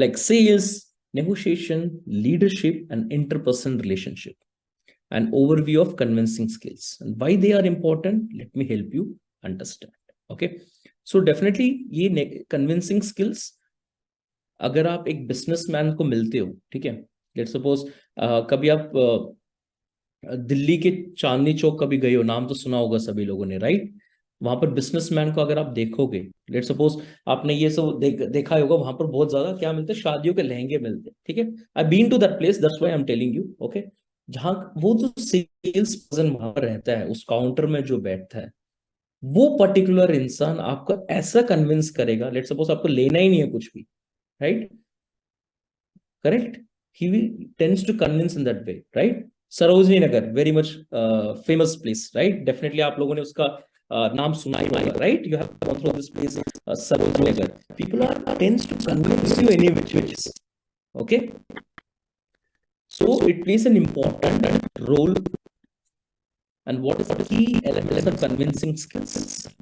like sales, negotiation, leadership, and interpersonal relationship. An overview of convincing skills and why they are important. Let me help you understand. Okay, so definitely ये convincing skills, अगर आप एक businessman को मिलते हो, ठीक है, let's suppose कभी आप दिल्ली के चांदनी चौक कभी गए हो, नाम तो सुना होगा सभी लोगों ने, राइट? वहां पर बिजनेसमैन को अगर आप देखोगे, लेट सपोज आपने ये सब देखा होगा, वहां पर बहुत ज्यादा क्या मिलते हैं, शादियों के लहंगे मिलते हैं, ठीक है। I been to that place, that's why I am telling you. Okay, जहां वो जो सेल्स पर्सन वहां पर रहता है, उस काउंटर में जो बैठता है, वो पर्टिकुलर इंसान आपको ऐसा कन्विंस करेगा, लेट सपोज आपको लेना ही नहीं है कुछ भी, right, correct, he tends to convince in that way, right? Sarojini Nagar, very much famous place, right? Definitely आप लोगों ने उसका नाम सुना ही होगा, right? You have gone through this place, Sarojini Nagar. People are tends to convince you any which ways, okay? So it plays an important role. And what is the key elements of convincing skills?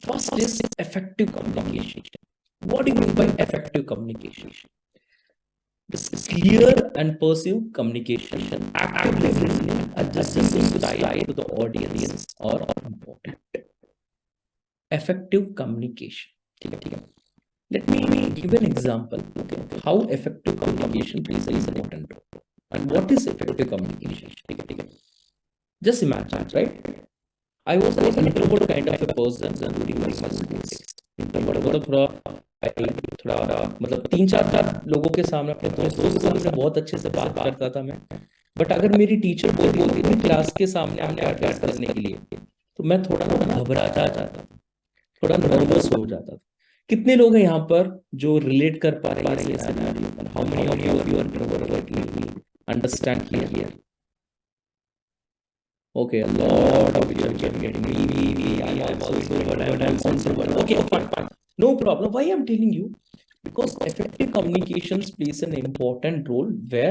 First is effective communication. What do you mean by effective communication? This clear and perceived communication, active listening, adjusting style to the audience are important. Effective communication. ठीक है, ठीक है. Let me give an example. Okay, how effective communication plays an important role. And what is effective communication? ठीक है, ठीक है. Just imagine, right? I was an introvert kind of a person during my school days. मतलब थोड़ा मतलब 3-4 लोगों के सामने, अपने दोस्तों के सामने बहुत अच्छे से बात करता था मैं। बट अगर मेरी टीचर बोलती थी क्लास के सामने हमने अटेंड करने के लिए, तो मैं थोड़ा घबरा जाता था, थोड़ा नर्वस हो जाता था। कितने लोग हैं यहाँ पर जो रिलेट कर पा रहे हैं इस सिनेरियो पर? How many of you are introvert? Let me understand here. Okay, a lot of you are getting me. I am also introvert. I am also introvert. Okay, fine. No problem. Why I'm telling you? Because effective communications plays an important role where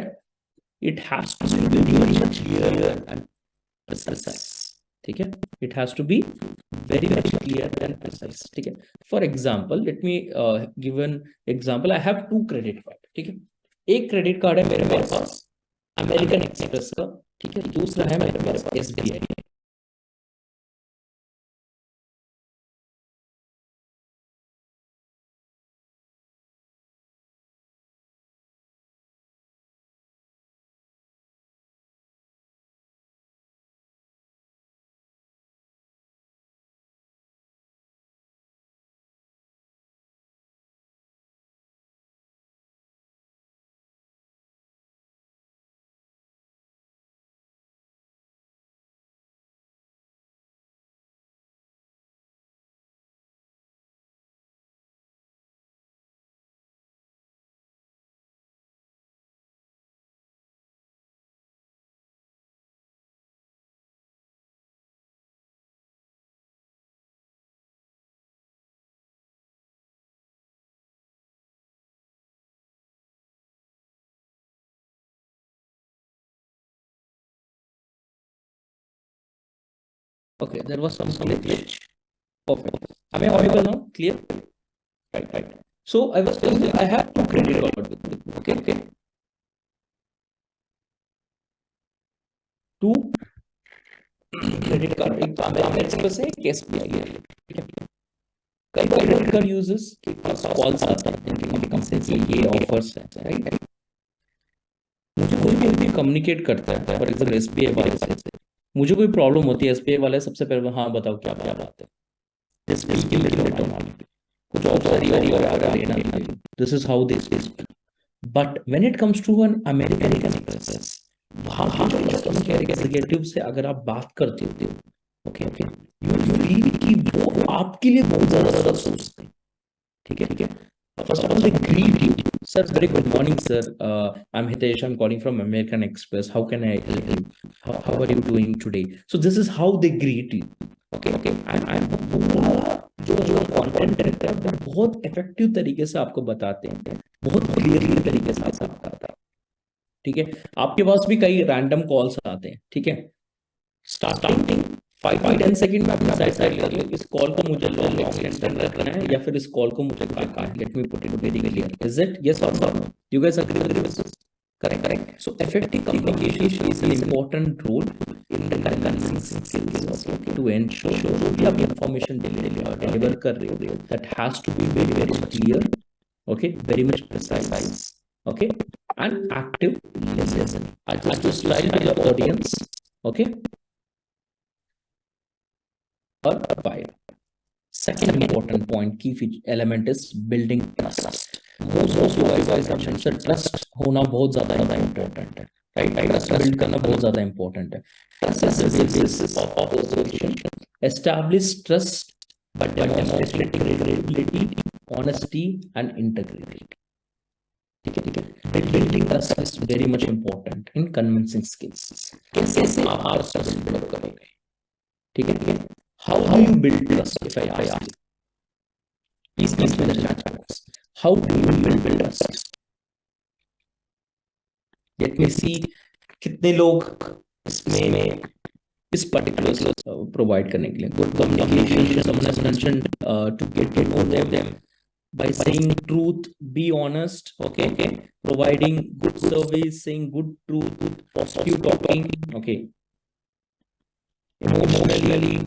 it has to be very much clear and precise. ठीक है? It has to be very much clear and precise. ठीक है? For example, let me give an example. I have 2 credit cards. ठीक है? एक credit card है मेरे पास American express का, ठीक है, दूसरा है मेरे पास SBI. Okay, there was some glitch. Perfect. Am I audible now? Clear? Right. So I was telling you I have 2 credit cards with me. Okay. 2 credit card, एक American express है, एक SBI है, ठीक है। कई बार क्रेडिट कार्ड यूजर्स के पास calls आते हैं कि हमारी कंपनी से ये ऑफर्स है, राइट? मुझे कोई भी कम्युनिकेट करता है, फॉर एग्जाम्पल SBI वाले से मुझे कोई प्रॉब्लम होती है, SBI वाले सबसे पहले हाँ बताओ क्या बात है, दिस कुछ ऑफर लेना, this is how this is. But when it comes to an American Express, वहां जो कस्टमर केयर एग्जीक्यूटिव से अगर आप बात करते हो, ओके, यू फील कि वो आपके लिए बहुत ज्यादा सोचते हैं, ठीक है. First of all, they greet you. Sir, very good morning, sir. I'm Hitesh. I'm calling from American Express. How can I help you? How are you doing today? So this is how they greet you. Okay. And जो content रहता है वो बहुत effective तरीके से आपको बताते हैं, बहुत clearly तरीके से आपको बताता है, ठीक है. आपके पास भी कई random calls आते हैं, ठीक है. Starting 5-10 सेकंड में अपना साइड कर लो, इस कॉल को मुझे लॉन्ग एक्सटेंड करना है या फिर इस कॉल को मुझे काटना है. Let me put it very clear. Is it yes और no? You guys agree with this? Correct. So effective communication is an important role in the convincing skills, okay, to ensure जो भी आप information deliver कर रहे हो, that has to be very much clear, okay, very much precise, okay, and active listening. Adjust your style to the audience, okay, or vibe. Second important point, key element is building trust. Most of you guys have mentioned trust होना बहुत ज़्यादा important है, right? Trust build करना बहुत ज़्यादा important है. Trust is the basis of association. Establish trust by demonstrating credibility, honesty, and integrity. ठीक है. Building trust is very much important in convincing skills. कैसे आप trust build करोगे? ठीक है. How do you build trust? If I ask you, please in the chat box. How do you build trust? Let me see कितने लोग इसमें इस particular provide करने के लिए. Good communication. Someone has mentioned to get to know them by saying truth, be honest, okay, providing good service, saying good truth, positive talking, okay, emotionally,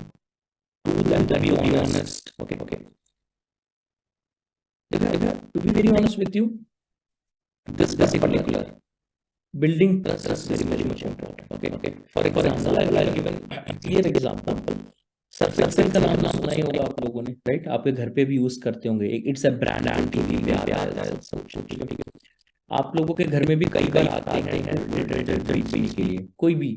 truth and to be honest, okay. To be very honest with you, this particular building trust is very much important. Okay. For example, I'll give a clear example. Surf Excel का नाम सुना ही होगा आप लोगों ने, right? आपके घर पे भी यूज करते होंगे. इट्स अ ब्रांड, टीवी पे आता है. आप लोगों के घर में भी कई बार आते हैं डिटर्जेंट के लिए, कोई भी,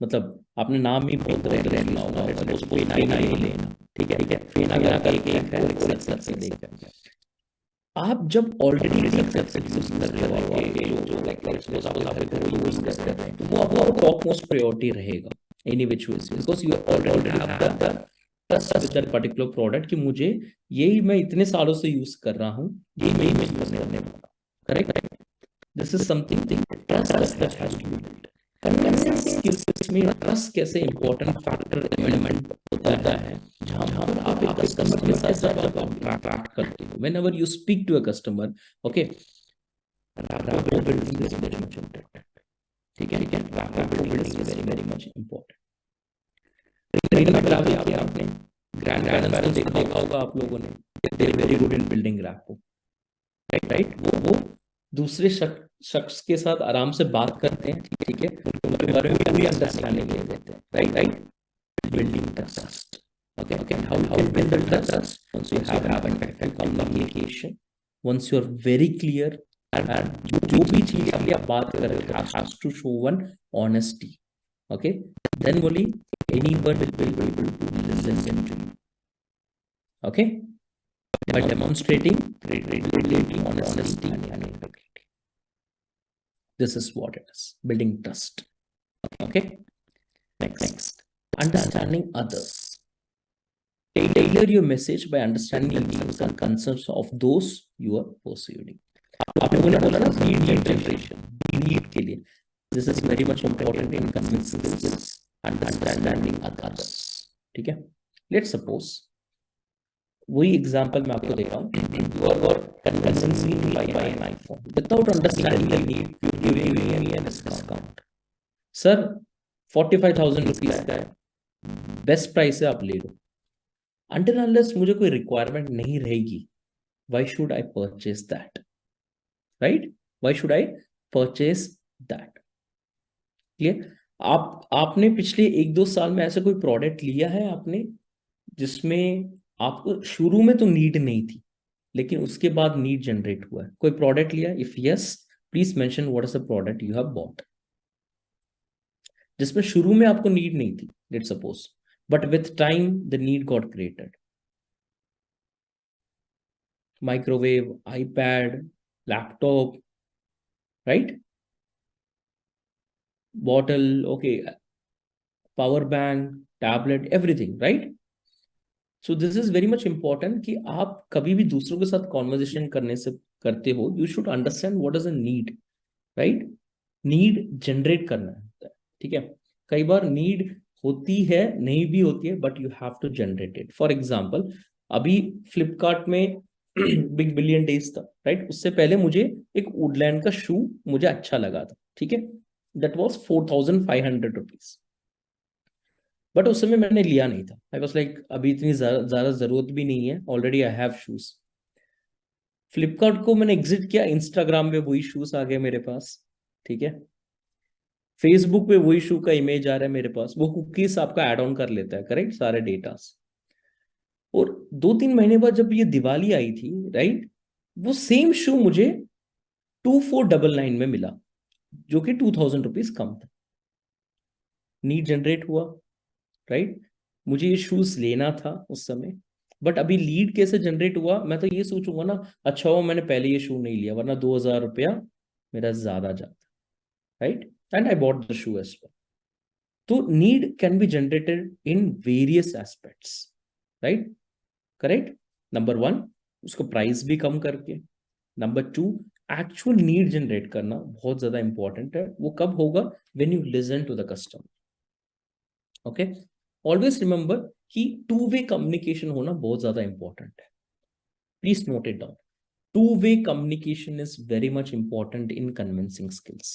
मतलब आपने नाम ही बहुत रहना होगा, लेना, ठीक है, फेना का एक है. आप जब ऑलरेडी यूज कर रहे हो, जो लाइक यूज कर रहे हैं, तो वो आपका टॉप मोस्ट प्रायोरिटी रहेगा any which ways, because you already have the trust with that particular product कि मुझे यही मैं इतने सालों से यूज कर रहा हूँ, यही मैं यूज करने वाला. Correct. This is something trust that has to be built. Convincing skills में ट्रस्ट कैसे इंपॉर्टेंट फैक्टर एलिमेंट होता है, जहां पर आप एक कस्टमर के साथ जब आप इंटरैक्ट करते हो, whenever you speak to a customer, okay, rapport building is very much important. ठीक है, rapport building is very much important. Train में ट्रैवल किया आपने, ग्रैंड पैरेंट्स को देखा होगा आप लोगों ने, they are very good in building rapport, right? वो दूसरे शख्स के साथ आराम से बात करते हैं, ठीक है, उनके बारे में पूरी अंडरस्टैंडिंग ले लेते हैं, right? Building trust. Okay. How you build the trust? Once you have effective communication, once you are very clear, and जो भी चीज की आप बात कर रहे हो has to show one honesty. Okay. Then only anyone will be able to listen to you. Okay. By demonstrating credibility, honesty, and integrity. This is what it is. Building trust. Okay. Next. Understanding others. Tailor your message by understanding the needs and concerns of those you are pursuing. आप लोगों ने बोला ना lead generation, lead के लिए. This is very much important in convincing skills, understanding others. ठीक है? Let's suppose वही एग्जांपल मैं आपको दे रहा हूँ. You are convincing me to buy an iPhone without understanding the need. You give me a discount. Sir, 45,000 rupees का है, best price है, आप ले लो. Until unless मुझे कोई रिक्वायरमेंट नहीं रहेगी, why should I purchase that? Right? Why should I purchase that? Clear? आपने पिछले 1-2 साल में ऐसा कोई प्रोडक्ट लिया है आपने जिसमें आपको शुरू में तो नीड नहीं थी, लेकिन उसके बाद नीड जनरेट हुआ है? कोई प्रोडक्ट लिया? If yes, please mention what is the product you have bought, जिसमें शुरू में आपको नीड नहीं थी, let's suppose, but with time the need got created. Microwave, iPad, laptop, right? Bottle, okay, power bank, tablet, everything, right? So this is very much important कि आप कभी भी दूसरों के साथ conversation करने से करते हो, you should understand what is a need, right? Need generate करना है, ठीक है? कई बार need होती है, नहीं भी होती है, but you have to generate it. For example, अभी फ्लिपकार्ट में बिग बिलियन डेज था, राइट? उससे पहले मुझे एक वुडलैंड का शू मुझे अच्छा लगा था, ठीक है, दैट वॉज 4,500 रुपीज. बट उस समय मैंने लिया नहीं था. आई वॉज लाइक अभी इतनी ज्यादा जरूरत भी नहीं है, already I have shoes. Flipkart को मैंने एग्जिट किया, इंस्टाग्राम पे वही शूज आ गए मेरे पास, ठीक है. फेसबुक पे वही शू का इमेज आ रहा है मेरे पास, वो कुकीज आपका एड ऑन कर लेता है, करेक्ट, सारे डेटास. और 2-3 महीने बाद जब ये दिवाली आई थी, राइट, वो सेम शू मुझे 2,499 में मिला, जो कि 2,000 रुपीज कम था. नीड जनरेट हुआ, राइट. मुझे ये शूज लेना था उस समय, बट अभी लीड कैसे जनरेट हुआ, मैं तो ये सोचूंगा ना, अच्छा हुआ मैंने पहले ये शू नहीं लिया, वरना 2,000 रुपया मेरा ज्यादा जाता, right. And I bought the shoe as well. तो need can be generated in various aspects, right, correct. Number one, उसको प्राइस भी कम करके. Number two, actual need generate करना बहुत ज्यादा इंपॉर्टेंट है. वो कब होगा? When you listen to the customer. Okay, always remember कि टू वे कम्युनिकेशन होना बहुत ज्यादा इंपॉर्टेंट है. Please note it down. Two way communication is very much important in convincing skills,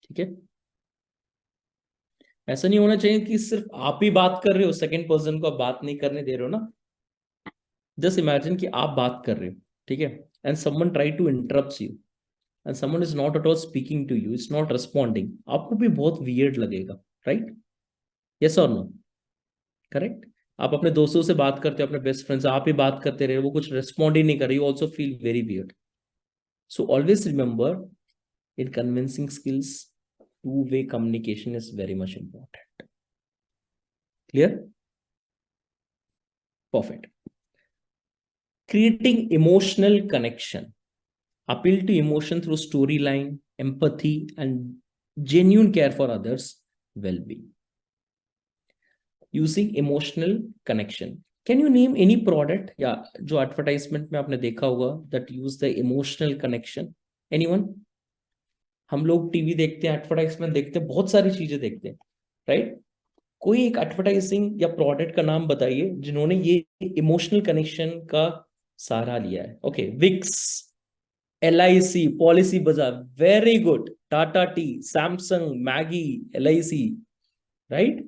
ठीक है. ऐसा नहीं होना चाहिए कि सिर्फ आप ही बात कर रहे हो, सेकंड पर्सन को आप बात नहीं करने दे रहे हो ना. जस्ट इमेजिन कि आप बात कर रहे हो, ठीक है, and someone try to interrupt you, and someone is not at all speaking to you, is not responding, आपको भी बहुत वियर्ड लगेगा, राइट? यस और नो? करेक्ट. आप अपने दोस्तों से बात करते हो, अपने बेस्ट फ्रेंड से आप ही बात करते रहे, वो कुछ रिस्पॉन्ड ही नहीं कर रही, you also feel very weird. So always remember, in convincing skills, two-way communication is very much important. Clear? Perfect. Creating emotional connection. Appeal to emotion through storyline, empathy, and genuine care for others' well-being. Using emotional connection. Can you name any product या जो advertisement में आपने देखा होगा that use the emotional connection? Anyone? हम लोग TV देखते हैं, एडवर्टाइजमेंट देखते हैं, बहुत सारी चीजें देखते हैं, राइट. कोई एक एडवर्टाइजिंग या प्रोडक्ट का नाम बताइए जिन्होंने ये इमोशनल कनेक्शन का सहारा लिया है. ओके, विक्स, LIC, पॉलिसी बाजार, very good. Tata T, Samsung, Maggi, LIC, right.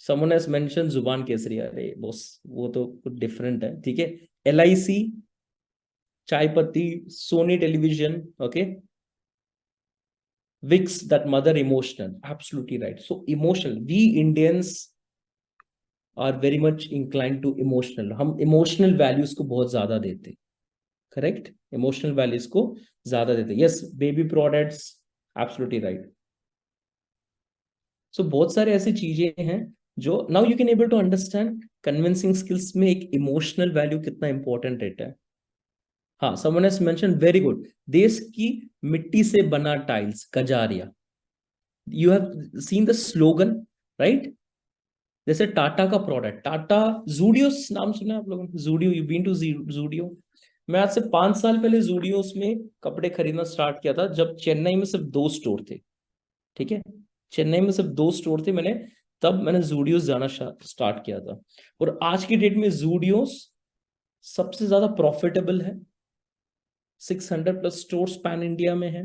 Someone has mention जुबान केसरी, अरे बॉस वो तो कुछ डिफरेंट है, ठीक है. LIC, चाय पत्ती, Soni television, okay. Vicks, that mother emotional, absolutely right. So emotional, we Indians are very much inclined to emotional. हम emotional values को बहुत ज्यादा देते, correct? Emotional values को ज्यादा देते. Yes, baby products, absolutely right. So बहुत सारे ऐसी चीजें हैं जो now you can able to understand convincing skills में एक emotional value कितना important रहता है. हाँ, someone has mentioned very good. देश की मिट्टी से बना tiles, Kajaria. You have seen the slogan, right? जैसे टाटा का प्रोडक्ट, टाटा जूडियो, नाम सुना है आप लोगों ने? Zudio, you been to Zudio? मैं आज से 5 साल पहले जूडियो में कपड़े खरीदना स्टार्ट किया था, जब चेन्नई में सिर्फ 2 स्टोर थे, ठीक है. चेन्नई में सिर्फ 2 स्टोर थे, तब मैंने जूडियोस जाना स्टार्ट किया था. और आज की डेट में जूडियोस सबसे ज्यादा प्रॉफिटेबल है. 600+ स्टोर्स पैन इंडिया में है.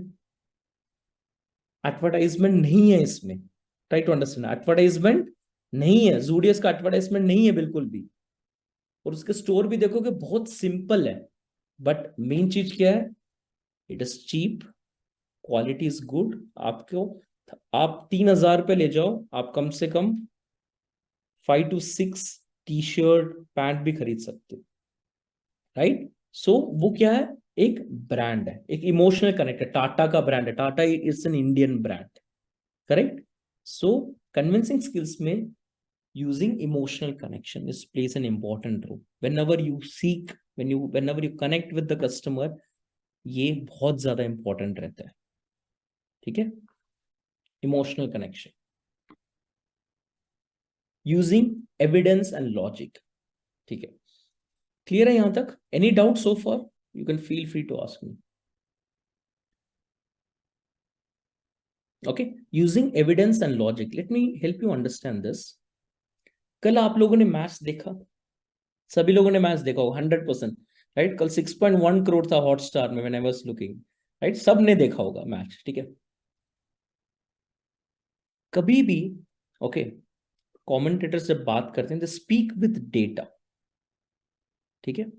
एडवर्टाइजमेंट नहीं है इसमें, ट्राई टू अंडरस्टैंड. एडवर्टाइजमेंट नहीं है, जूडियस का एडवर्टाइजमेंट नहीं है बिल्कुल भी. और उसके स्टोर भी देखोगे बहुत सिंपल है, बट मेन चीज क्या है? It is cheap, quality is good. आपको, आप 3,000 रुपये ले जाओ, आप कम से कम 5 to 6 टी-शर्ट पैंट भी खरीद सकते हो, राइट. सो वो क्या है? एक ब्रांड है, एक इमोशनल कनेक्ट है. टाटा का ब्रांड है, Tata is an Indian brand, correct. So convincing skills में using emotional connection is plays an important role. Whenever you seek, whenever you connect with the customer, ये बहुत ज्यादा इंपॉर्टेंट रहता है, ठीक है. Emotional connection, using evidence and logic, ठीक है. क्लियर है यहां तक? Any doubt so far? You can feel free to ask me. Okay, using evidence and logic, let me help you understand this. कल आप लोगों ने मैच देखा, सभी लोगों ने मैच देखा होगा 100%, राइट? कल 6.1 करोड़ था हॉटस्टार में when I was looking, right? सब ने देखा होगा मैच, ठीक है? कभी भी, ओके, कमेंटेटर्स जब बात करते हैं दे स्पीक विद डेटा, ठीक है?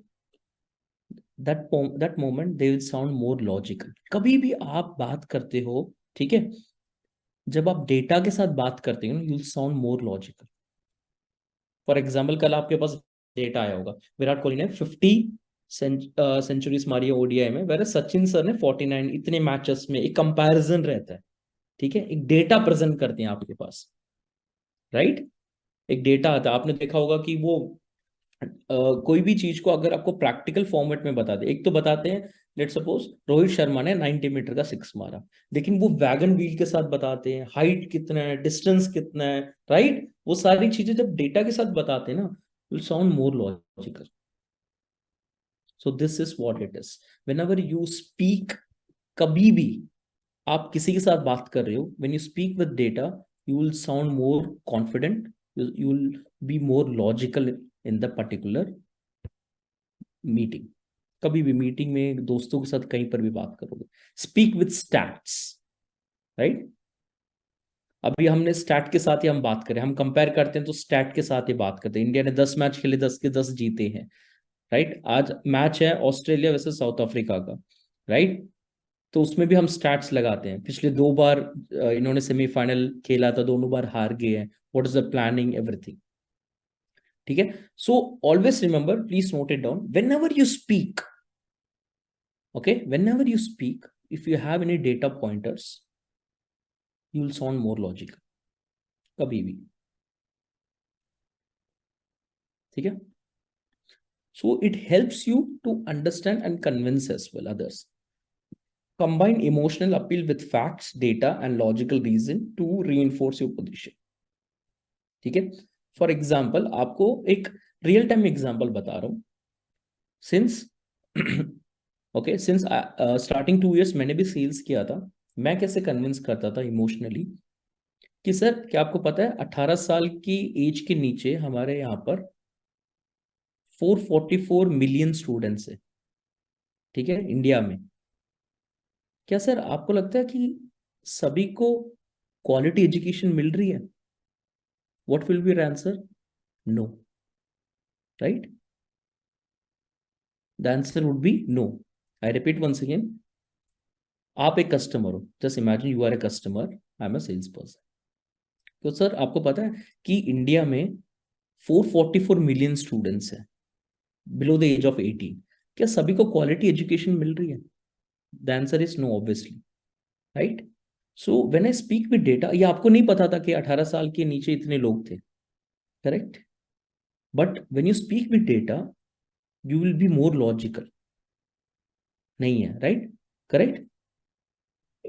That moment they will sound more logical. कभी भी आप बात करते हो, ठीक है, जब आप डेटा के साथ बात करते हो you will sound more logical. For example, कल आपके पास डेटा आया होगा, विराट कोहली ने 50 सेंचुरीज मारी है ओडीआई में, वेर सचिन सर ने 49, इतने मैचेस में एक कंपैरिजन रहता है, ठीक है? एक डेटा प्रेजेंट करते हैं आपके पास, राइट? एक डेटा आता है, आपने देखा होगा कि वो कोई भी चीज को अगर आपको प्रैक्टिकल फॉर्मेट में बता दे, एक तो बताते हैं, लेट सपोज रोहित शर्मा ने 90 मीटर का सिक्स मारा, लेकिन वो वैगन व्हील के साथ बताते हैं, हाइट कितना है, डिस्टेंस कितना है, राइट? वो सारी चीजें जब डेटा के साथ बताते हैं ना, will sound more logical. So this is what it is, when ever you speak, कभी भी आप किसी के साथ बात कर रहे हो, when you speak with data, you will sound more confident, you will be more logical in the particular meeting. कभी भी मीटिंग में दोस्तों के साथ कहीं पर भी बात करोगे, स्पीक विथ स्टैट्स, राइट? अभी हमने स्टैट के साथ ही हम बात करें, हम कंपेयर करते हैं तो स्टैट के साथ ही बात करते हैं। इंडिया ने 10 मैच खेले, 10 के 10 जीते हैं, राइट? आज मैच है ऑस्ट्रेलिया वैसे साउथ अफ्रीका का, राइट? तो उसमें भी हम स्टैट्स लगाते हैं, पिछले 2 बार इन्होंने सेमीफाइनल खेला था, दोनों बार हार गए हैं, what is the planning, everything, ठीक है? So always remember, please note it down, when ever you speak, okay, whenever you speak, if you have any data pointers, you will sound more logical, कभी भी, ठीक है? So it helps you to understand and convince as well others. Combine emotional appeal with facts, data and logical reason to reinforce your position, ठीक है? For example, आपको एक real time example बता रहा हूं। Since okay, since starting 2 years मैंने भी sales किया था। मैं कैसे कन्विंस करता था इमोशनली कि सर, क्या आपको पता है 18 साल की एज के नीचे हमारे यहाँ पर 444 मिलियन स्टूडेंट्स है, ठीक है, इंडिया में। क्या सर आपको लगता है कि सभी को क्वालिटी एजुकेशन मिल रही है? What will be your answer? No, right? The answer would be no. I repeat once again, आप एक कस्टमर हो, just imagine you are a customer, I am a sales person. तो सर आपको पता है कि इंडिया में 444 मिलियन स्टूडेंट्स हैं बिलो द एज ऑफ 18, क्या सभी को क्वालिटी एजुकेशन मिल रही है? The answer is no, obviously, right? So when I speak with data, ये आपको नहीं पता था कि 18 साल के नीचे इतने लोग थे, correct? But when you speak with data, you will be more logical, नहीं है, राइट? करेक्ट?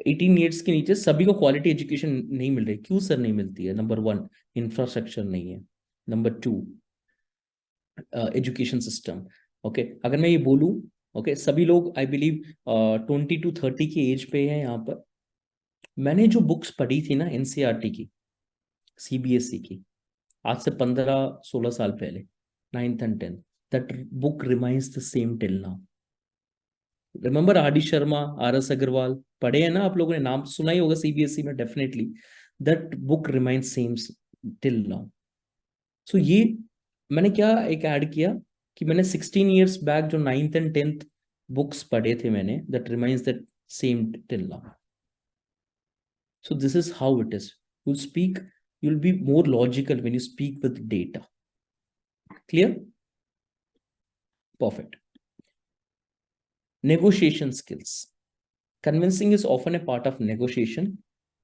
18 ईयर्स के नीचे सभी को क्वालिटी एजुकेशन नहीं मिल रही, क्यों सर नहीं मिलती है? नंबर 1, इंफ्रास्ट्रक्चर नहीं है। Number 2, education system. ओके, अगर मैं ये बोलूं, ओके, सभी लोग आई बिलीव 20 to 30 की एज पे हैं यहाँ पर। मैंने जो बुक्स पढ़ी थी ना एनसीईआरटी की, सीबीएसई की, आज से 15-16 साल पहले, 9th and 10th, that book remains the same till now. Remember R D Sharma, R S Agarwal, पढ़े हैं ना आप लोगों ने? नाम सुना ही होगा सीबीएसई में, definitely. That book remains same till now. So ये मैंने क्या एक ऐड किया कि मैंने 16 इयर्स बैक जो 9th and 10th बुक्स पढ़े थे मैंने, that remains that same till now. So this is how it is, you speak, you will be more logical when you speak with data. Clear? Perfect. Negotiation skills. Convincing is often a part of negotiation.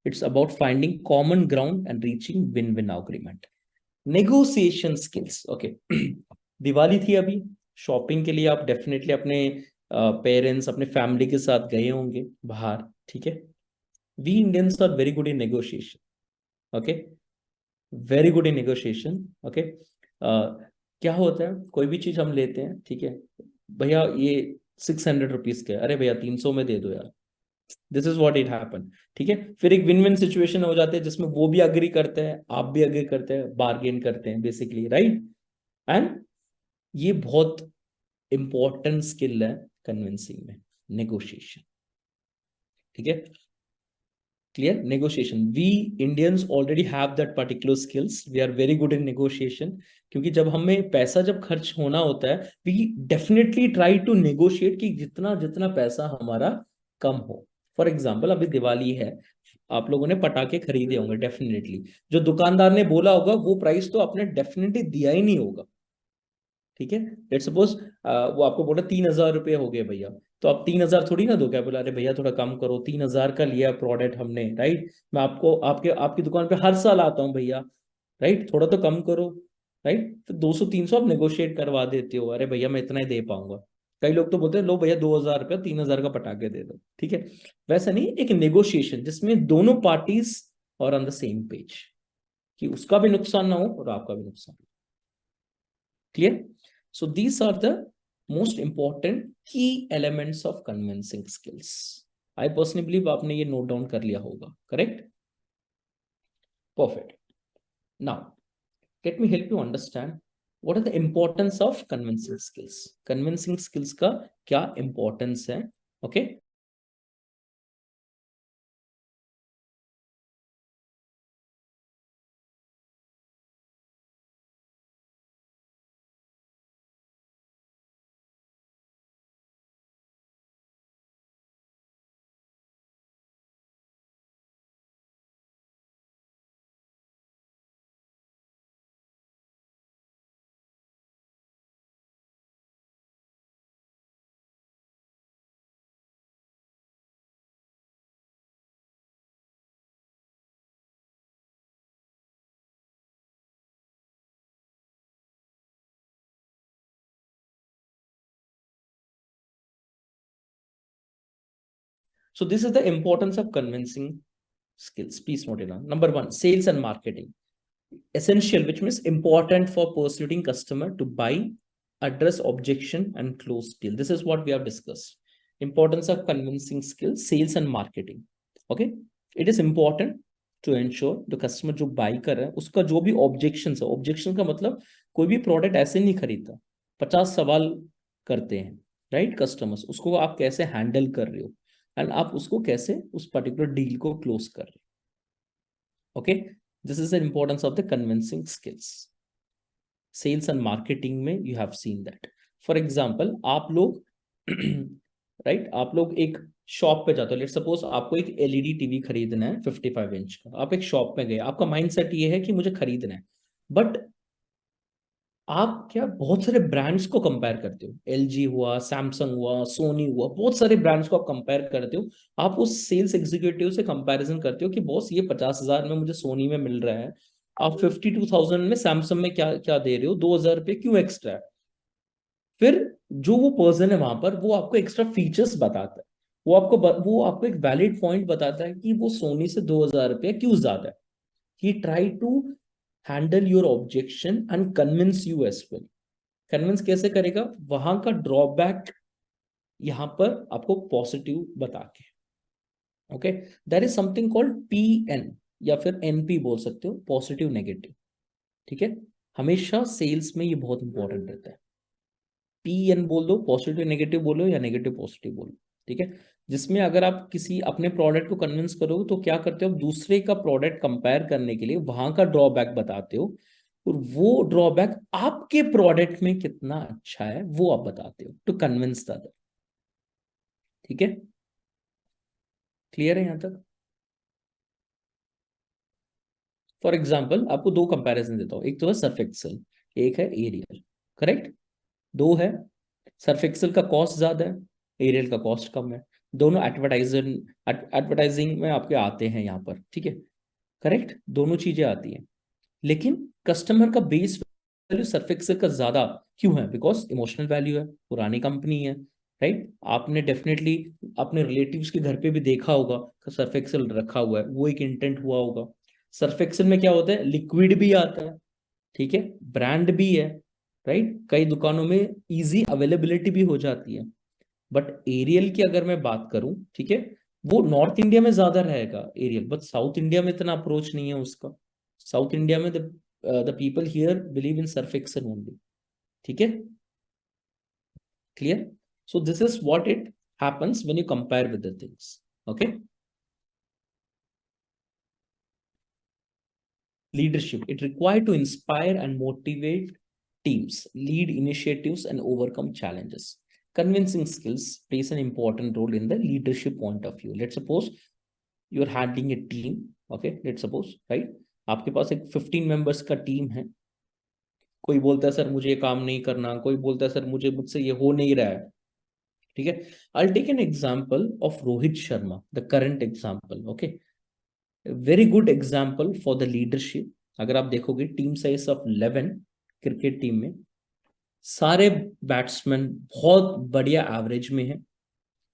It's about finding common ground and reaching win-win agreement. Negotiation skills. Okay. Diwali थी अभी, shopping के लिए आप definitely अपने parents, अपने family के साथ गए होंगे बाहर, ठीक है? We Indians are very good in negotiation, okay, very good in negotiation, okay. क्या होता है, कोई भी चीज हम लेते हैं, ठीक है, भैया ये 600 रुपीज का है, अरे भैया 300 में दे दो यार, this is what it happen. ठीक है, फिर एक विन विन सिचुएशन हो जाती है जिसमें वो भी अग्री करते हैं, आप भी अग्री करते हैं, बार्गेन करते हैं बेसिकली, राइट। एंड ये बहुत इंपॉर्टेंट स्किल है कन्विंसिंग में, नेगोशिएशन। ठीक है, clear? Negotiation, we Indians already have that particular skills, we are very good in negotiation। क्योंकि जब हमें पैसा जब खर्च होना होता है, we definitely try to negotiate कि जितना जितना पैसा हमारा कम हो। फॉर एग्जाम्पल अभी दिवाली है, आप लोगों ने पटाखे खरीदे होंगे डेफिनेटली, जो दुकानदार ने बोला होगा वो प्राइस तो आपने डेफिनेटली दिया ही नहीं होगा। ठीक है, लेट्स सपोज वो आपको बोला 3,000 रुपये हो गए भैया, तो आप 3,000 थोड़ी ना दो, क्या बोला, अरे भैया थोड़ा कम करो, 3,000 का लिया प्रोडक्ट हमने, राइट, मैं आपको आपके आपकी दुकान पे हर साल आता हूँ भैया, राइट, थोड़ा तो कम करो, राइट। तो 200-300 आप नेगोशिएट करवा देते हो, अरे भैया मैं इतना ही दे पाऊंगा। कई लोग तो बोलते हैं लो भैया 2,000 रुपया, 3,000 का पटाखे दे दो। ठीक है, वैसा नहीं, एक नेगोशिएशन जिसमें दोनों पार्टीज और ऑन द सेम पेज, कि उसका भी नुकसान ना हो और आपका भी नुकसान। Clear? So these are the most important key elements of convincing skills. I personally believe आपने ये note down कर लिया होगा, correct? Perfect. Now, let me help you understand what are the importance of convincing skills. Convincing skills का क्या importance है? Okay? So this is the importance of convincing skills. Please note it down. Number one, sales and marketing. Essential, which means important for persuading customer to buy, address objection and close deal. This is what we have discussed. Importance of convincing skills, sales and marketing. Okay, it is important to ensure the customer जो buy कर रहा है उसका जो भी objections है, objection का मतलब कोई भी product ऐसे नहीं खरीदता, 50 सवाल करते हैं, right? Customers उसको आप कैसे handle कर रहे हो and आप उसको कैसे उस particular deal को close कर रहे हो। Okay, this is the importance of the convincing skills. Sales and marketing में you have seen that. For example, आप लोग राइट आप लोग एक शॉप पे जाते हो, लेट सपोज आपको एक एलईडी टीवी खरीदना है 55 इंच का, आप एक शॉप में गए, आपका माइंडसेट ये है कि मुझे खरीदना है, बट आप क्या बहुत सारे ब्रांड्स को कंपेयर करते हो, एलजी हुआ, सैमसंग हुआ, सोनी हुआ, बहुत सारे ब्रांड्स को आप कंपेयर करते हो। आप उस सेल्स एग्जीक्यूटिव से कंपैरिजन करते हो कि बॉस ये 50,000 में मुझे सोनी में मिल रहा है, आप 52,000 में सैमसंग में क्या क्या दे रहे हो, 2,000 रुपये क्यों एक्स्ट्रा है। फिर जो वो पर्सन है वहां पर, वो आपको एक्स्ट्रा फीचर्स बताता है, वो आपको एक वैलिड पॉइंट बताता है कि वो सोनी से 2,000 रुपये क्यों ज्यादा है। He try to handle your objection and convince you as well. Convince कैसे करेगा, वहां का ड्रॉबैक यहां पर आपको पॉजिटिव बता के। Okay, that is something called PN या फिर NP बोल सकते हो, पॉजिटिव नेगेटिव। ठीक है, हमेशा सेल्स में ये बहुत इंपॉर्टेंट रहता है। PN बोल दो, पॉजिटिव नेगेटिव बोलो या नेगेटिव पॉजिटिव बोलो। ठीक है, जिसमें अगर आप किसी अपने प्रोडक्ट को कन्विंस करोगे तो क्या करते हो, दूसरे का प्रोडक्ट कंपेयर करने के लिए वहां का ड्रॉबैक बताते हो, और वो ड्रॉबैक आपके प्रोडक्ट में कितना अच्छा है वो आप बताते हो टू कन्विंस द अदर। ठीक है, क्लियर है यहां तक? फॉर एग्जाम्पल आपको दो कंपैरिजन देता हूं, एक तो है सर्फ एक्सेल, एक है एरियल, करेक्ट। दो है, सर्फ एक्सेल का कॉस्ट ज्यादा है, एरियल का कॉस्ट कम है, दोनों एडवर्टाइजिंग में आपके आते हैं यहाँ पर। ठीक है, करेक्ट, दोनों चीजें आती हैं, लेकिन कस्टमर का बेस वैल्यू सर्फ एक्सेल का ज्यादा क्यों है, बिकॉज इमोशनल वैल्यू है, पुरानी कंपनी है, राइट। आपने डेफिनेटली अपने रिलेटिव्स के घर पे भी देखा होगा कि सर्फ एक्सेल रखा हुआ है, वो एक इंटेंट हुआ होगा। सर्फ एक्सेल में क्या होता है, लिक्विड भी आता है, ठीक है, ब्रांड भी है, राइट, कई दुकानों में इजी अवेलेबिलिटी भी हो जाती है। बट एरियल की अगर मैं बात करूं, ठीक है, वो नॉर्थ इंडिया में ज्यादा रहेगा एरिया, बट साउथ इंडिया में इतना अप्रोच नहीं है उसका। साउथ इंडिया में the people here believe in Surf Excel only. ठीक है, clear? So this is what it happens when you compare with the things. Okay, leadership, it required to inspire and motivate teams, lead initiatives and overcome challenges. Convincing skills plays an important role in the leadership point of view. Let's suppose you're handling a team. Okay, let's suppose, right, आपके पास एक 15 members का team है। कोई बोलता है sir मुझे ये काम नहीं करना, कोई बोलता है सर मुझसे ये हो नहीं रहा है। ठीक है, I'll take an example of Rohit Sharma, the current example. Okay, very good example for the leadership. अगर आप देखोगे team size of 11 cricket team में, सारे बैट्समैन बहुत बढ़िया एवरेज में है।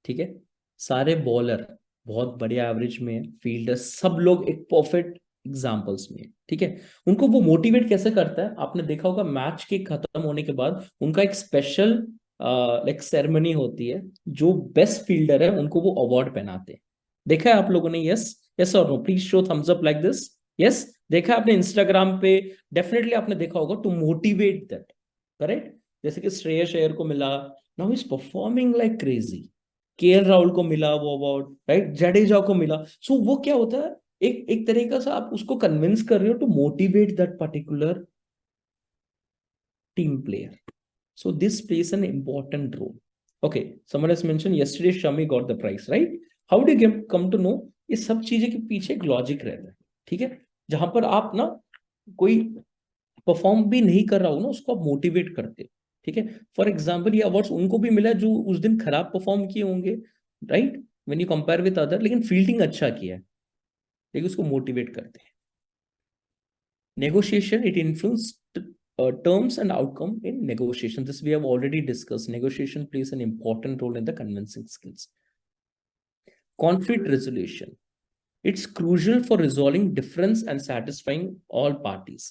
ठीक है, सारे बॉलर बहुत बढ़िया एवरेज में है, फील्डर सब लोग एक परफेक्ट एग्जाम्पल्स में। ठीक है, उनको वो मोटिवेट कैसे करता है, आपने देखा होगा मैच के खत्म होने के बाद उनका एक स्पेशल लाइक सेरेमनी होती है, जो बेस्ट फील्डर है उनको वो अवार्ड पहनाते हैं। देखा है आप लोगों ने? यस, यस और no, please show thumbs up like this. Yes, देखा आपने इंस्टाग्राम पे, डेफिनेटली आपने देखा होगा, टू मोटिवेट दैट, करेक्ट? जैसे कि श्रेयस अय्यर को मिला, now is performing like crazy. KL Rahul को मिला वो अवार्ड, राइट, जडेजा को मिला। सो वो क्या होता है, एक एक तरीका से आप उसको कन्विंस कर रहे हो to motivate that particular team player. So this plays an important role. Okay, someone has mentioned yesterday Shami got the prize, right? How do you come to know? ये सब चीजें के पीछे एक लॉजिक रहता है। ठीक है, जहां पर आप ना कोई परफॉर्म भी नहीं कर रहा हो ना, उसको आप मोटिवेट करते हो। ठीक है, फॉर एग्जाम्पल ये अवार्ड्स उनको भी मिला जो उस दिन खराब परफॉर्म किए होंगे, right, when you compare with other, लेकिन फील्डिंग अच्छा किया है, लेकिन उसको मोटिवेट करते हैं। Negotiation, it influences terms and outcome in negotiation. This we have already discussed. Negotiation plays an important role in the convincing skills. Conflict resolution, it's crucial for resolving difference and satisfying all parties.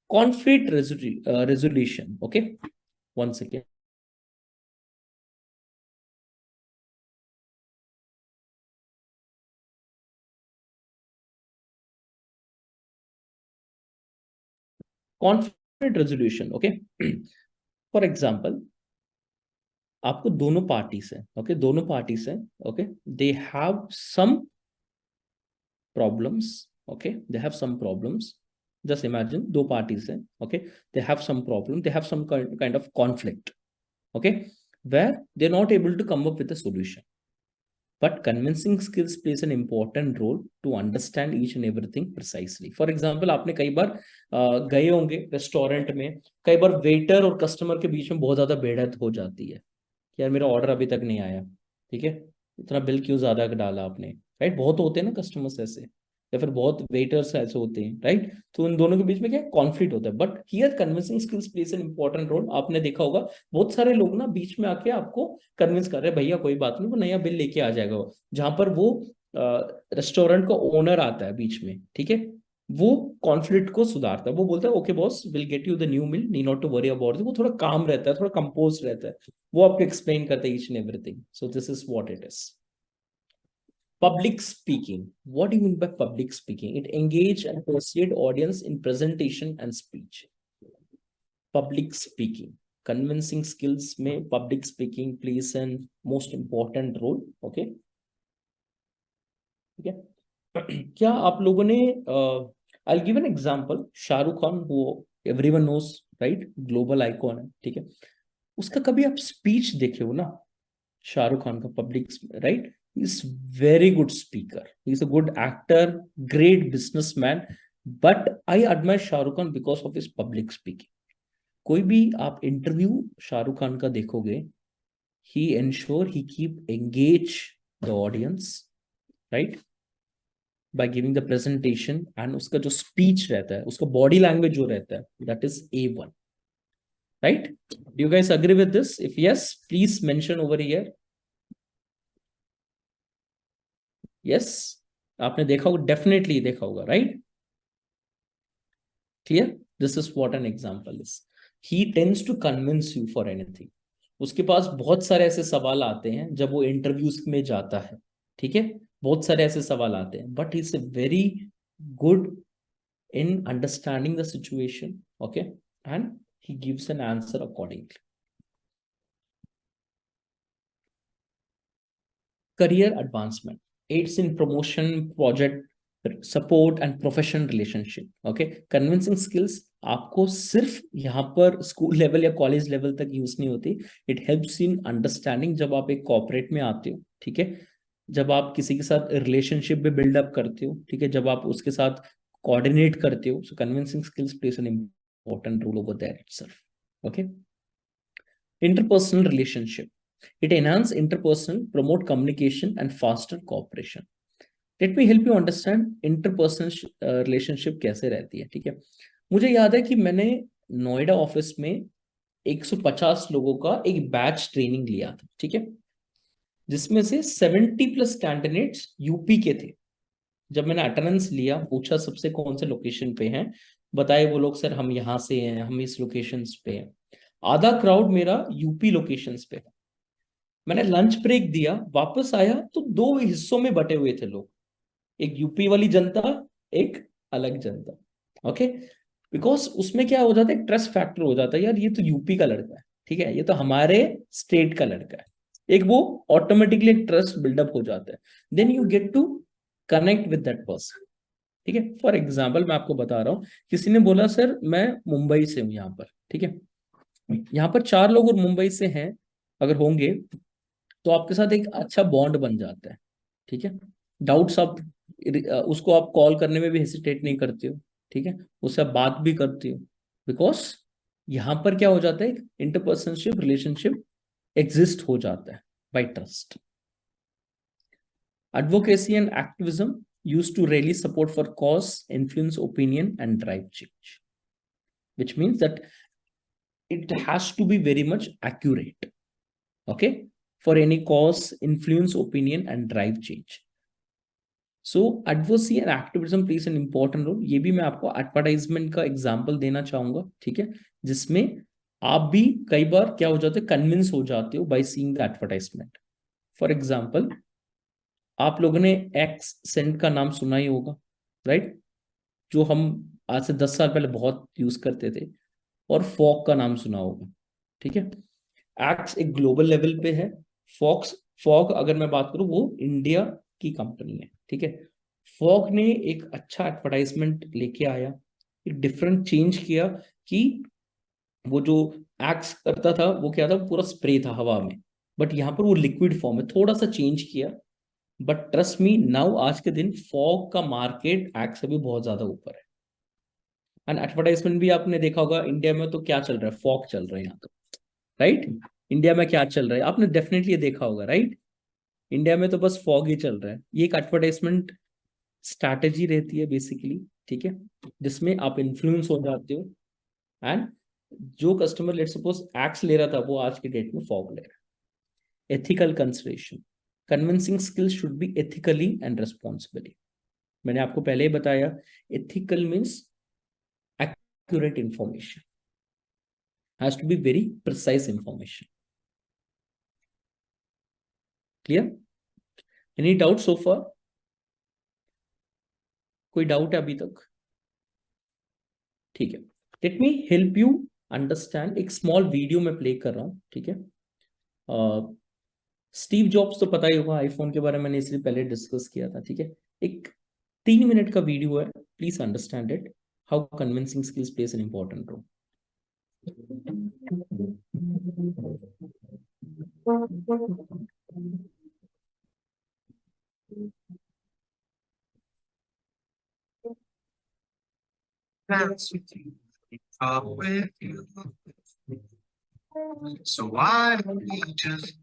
Conflict resolution. Okay, one second. Conflict resolution. Okay, for example, आपको दोनों parties हैं, okay, दोनों parties हैं, okay, they have some problems. Okay, they have some problems. Just imagine दो parties हैं, okay, they have some problem, they have some kind of conflict, okay, where they're not able to come up with a solution. But convincing skills plays an important role to understand each and everything precisely. For example, आपने कई बार गए होंगे restaurant में, कई बार waiter और customer के बीच में बहुत ज्यादा बेड़त हो जाती है कि यार मेरा ऑर्डर अभी तक नहीं आया, ठीक है, इतना बिल क्यों ज्यादा डाला आपने, राइट? बहुत होते हैं ना कस्टमर्स ऐसे, या फिर बहुत वेटर्स ऐसे होते हैं, राइट? तो उन दोनों के बीच में क्या कॉन्फ्लिक्ट होता है, but here convincing skills place an important role. आपने देखा होगा बहुत सारे लोग ना बीच में आके आपको कन्विंस कर रहे हैं, भैया कोई बात नहीं, वो नया बिल लेके आ जाएगा। जहां पर वो रेस्टोरेंट का ओनर आता है बीच में, ठीक है, वो कॉन्फ्लिक्ट को सुधारता है, वो बोलता है okay boss, will get you the new mill, need not to worry about. वो थोड़ा काम रहता है, थोड़ा कंपोज रहता है, वो आपको एक्सप्लेन करता है each and everything. So this is what it is. Public speaking. What do you mean by public speaking? It engage and persuade audience in presentation and speech. Public speaking. Convincing skills में public speaking plays an most important role. Okay. ठीक है, क्या आप लोगों ने I'll give an example. Shahrukh Khan, वो everyone knows, right? Global icon है, ठीक है, उसका कभी आप स्पीच देखे हो ना, शाहरुख खान का public, right? He's very good speaker. He's a good actor, great businessman. But I admire Shahrukh Khan because of his public speaking. कोई भी आप इंटरव्यू शाहरुख खान का देखोगे, he ensure he keep engage the audience, right? By giving the presentation, and उसका जो speech रहता है, उसका body language जो रहता है, that is A1. Right? Do you guys agree with this? If yes, please mention over here. Yes, आपने देखा होगा, डेफिनेटली देखा होगा, right? Clear? This is what an example is. He tends to convince you for anything. उसके पास बहुत सारे ऐसे सवाल आते हैं जब वो इंटरव्यूज में जाता है, ठीक है, बहुत सारे ऐसे सवाल आते हैं, but is very good in understanding the situation, okay, and he gives an answer accordingly. Career advancement aids in promotion, project support and professional relationship, okay. Convincing skills आपको सिर्फ यहाँ पर स्कूल लेवल या कॉलेज लेवल तक use नहीं होती, it helps in understanding जब आप एक कॉर्पोरेट में आते हो, ठीक है, जब आप किसी के साथ रिलेशनशिप में बिल्डअप करते हो, ठीक है, जब आप उसके साथ कोऑर्डिनेट करते हो, so convincing skills place an important role over there itself, okay. Interpersonal relationship, it enhance interpersonal, promote communication and faster cooperation. Let me help you understand interpersonal relationship कैसे रहती है, ठीक है। मुझे याद है कि मैंने नोएडा ऑफिस में 150 लोगों का एक बैच ट्रेनिंग लिया था, ठीक है, जिसमें से 70+ कैंडिडेट्स यूपी के थे। जब मैंने अटेंडेंस लिया, पूछा सबसे कौन से लोकेशन पे हैं, बताए वो लोग सर हम यहाँ से हैं, हम इस लोकेशन पे हैं। आधा क्राउड मेरा यूपी लोकेशंस पे है। मैंने लंच ब्रेक दिया, वापस आया तो दो हिस्सों में बटे हुए थे लोग, एक यूपी वाली जनता, एक अलग जनता, ओके। बिकॉज उसमें क्या हो जाता है, एक ट्रस्ट फैक्टर हो जाता है, यार ये तो यूपी का लड़का है, ठीक है, ये तो हमारे स्टेट का लड़का है, एक वो ऑटोमेटिकली एक ट्रस्ट बिल्डअप हो जाता है। Then you get to connect with that person, ठीक है। फॉर एग्जाम्पल मैं आपको बता रहा हूँ, किसी ने बोला सर मैं मुंबई से हूँ यहाँ पर, ठीक है, यहाँ पर 4 लोग और मुंबई से हैं अगर होंगे, तो आपके साथ एक अच्छा बॉन्ड बन जाता है, ठीक है। डाउट्स आप उसको आप कॉल करने में भी हेसिटेट नहीं करते हो, ठीक है, उससे आप बात भी करते हो, बिकॉज यहाँ पर क्या हो जाता है, इंटरपर्सनशिप रिलेशनशिप एग्जिस्ट हो जाता है by trust. Advocacy and activism used to rally support for cause, influence opinion, and drive change, which means that it has to be very much accurate, okay, for any cause, influence opinion, and drive change. So advocacy and activism plays an important role. ये भी मैं आपको advertisement का example देना चाहूंगा, ठीक है, जिसमें आप भी कई बार क्या हो जाते हैं, कन्विंस हो जाते हो by seeing the advertisement. For example, आप लोगों ने एक्स सेंट का नाम सुना ही होगा, राइट, जो हम आज से 10 साल पहले बहुत यूज करते थे, और फॉक का नाम सुना होगा, ठीक है। एक्स एक ग्लोबल लेवल पे है, फॉक्स फॉग अगर मैं बात करूं वो इंडिया की कंपनी है, ठीक है। फॉग ने एक अच्छा एडवर्टाइजमेंट लेके आया, एक डिफरेंट चेंज किया, कि वो जो एक्स करता था वो क्या था, पूरा स्प्रे था हवा में, बट यहाँ पर वो लिक्विड फॉर्म है, थोड़ा सा चेंज किया। बट ट्रस्ट मी नाउ, आज के दिन फॉग का मार्केट एक्स से भी बहुत ज्यादा ऊपर है। एंड एडवर्टाइजमेंट भी आपने देखा होगा, इंडिया में तो क्या चल रहा है, फॉग चल रहा है यहाँ तो, राइट। इंडिया में क्या चल रहा है, आपने डेफिनेटली ये देखा होगा, राइट। इंडिया में तो बस फॉग ही चल रहा है। ये एक एडवर्टाइजमेंट स्ट्रैटेजी रहती है बेसिकली, ठीक है, जिसमें आप इन्फ्लुएंस हो जाते हो, एंड जो कस्टमर लेट सपोज एक्स ले रहा था, वो आज के डेट में फॉग ले रहा है। Ethical consideration, convincing skills should be ethically and responsibly. मैंने आपको पहले ही बताया, ethical means accurate information, has to be very precise information. Clear? Any doubt so far? कोई डाउट है अभी तक? ठीक है, let me help you understand. एक स्मॉल वीडियो में प्ले कर रहा हूं, ठीक है। स्टीव जॉब्स तो पता ही होगा, आईफोन के बारे में मैंने इसलिए पहले डिस्कस किया था, ठीक है। एक 3 मिनट का वीडियो है, please understand it, how convincing skills place an important role. With you. So why don't we just